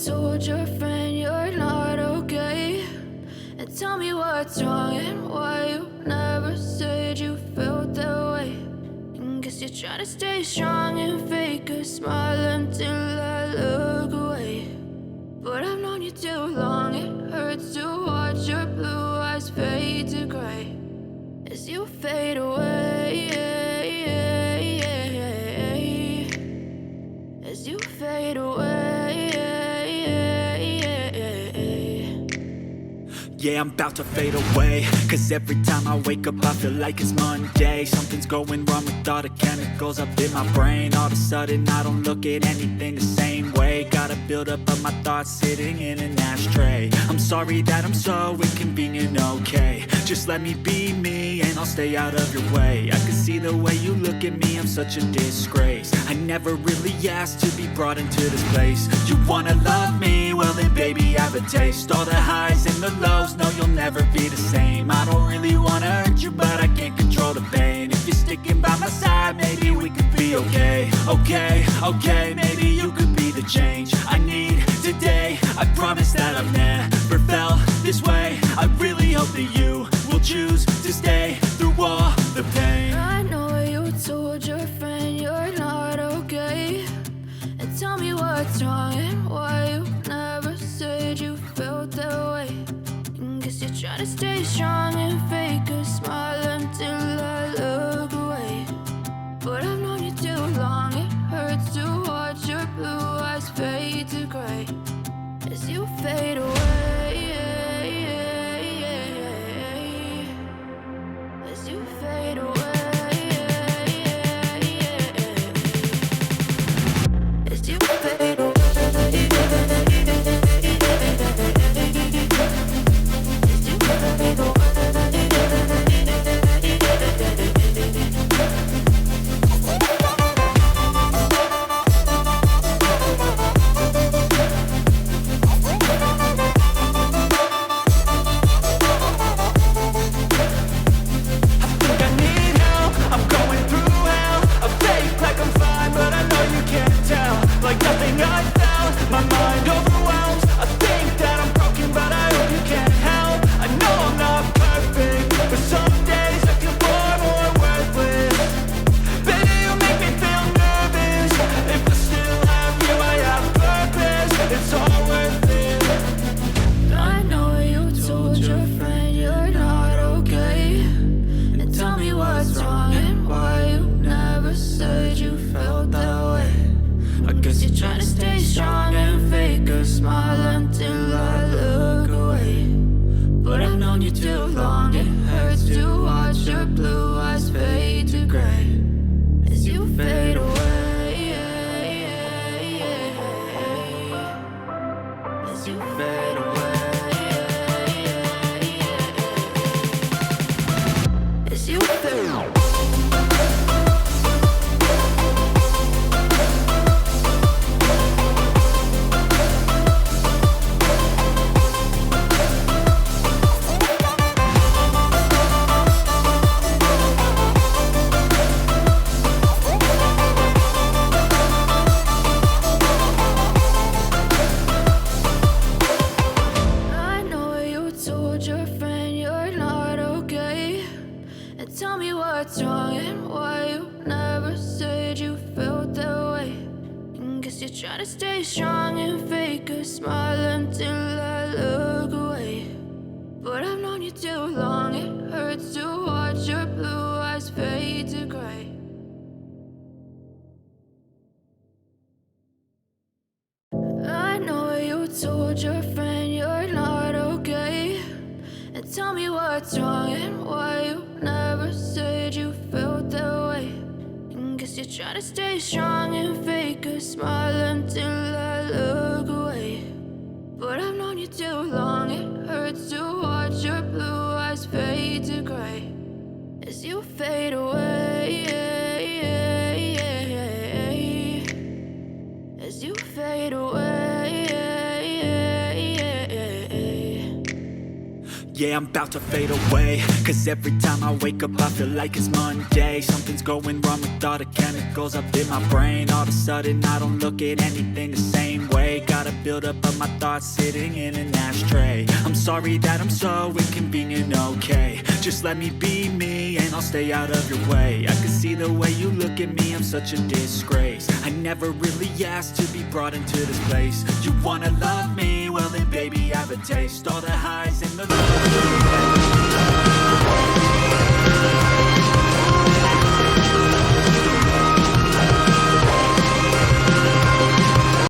told your friend you're not okay, and tell me what's wrong and why you never said you felt that way. And guess you're trying to stay strong and fake a smile until I look away. But I've known you too long, it hurts to watch your blue eyes fade to gray as you fade away, as you fade away. Yeah, I'm about to fade away, cause every time I wake up I feel like it's Monday. Something's going wrong with all the chemicals up in my brain. All of a sudden I don't look at anything the same way. Gotta build up of my thoughts sitting in an ashtray. I'm sorry that I'm so inconvenient, okay. Just let me be me and I'll stay out of your way. I can see the way you look at me, I'm such a disgrace. I never really asked to be brought into this place. You wanna love me? Well then baby have a taste. All the highs and the lows, no you'll never be the same. I don't really wanna hurt you but I can't control the pain. If you're sticking by my side maybe we could be okay. Okay, maybe you could be the change I need today. I promise that I've never felt this way. I really hope that you will choose to stay through all the pain. I know you told your friend you're not okay, and tell me what's wrong and why you never said you felt that way. And guess you're trying to stay strong and fake a smile until I look away. But I've known you too long, it hurts to watch your blue eyes fade to gray as you fade away, as you fade away, as you fade away. Try to stay strong and fake a smile until I look away. But I've known you too long, it hurts to watch your blue eyes fade to gray as you fade away, as you fade away. yeah, I'm about to fade away. Cause every time I wake up I feel like it's Monday. Something's going wrong with all the chemicals up in my brain. All of a sudden I don't look at anything the same way. Gotta build up of my thoughts sitting in an ashtray. I'm sorry that I'm so inconvenient, okay. Just let me be me and I'll stay out of your way. I can see the way you look at me, I'm such a disgrace. I never really asked to be brought into this place. You wanna love me? Well then baby, I have a taste. All the highs and the lows.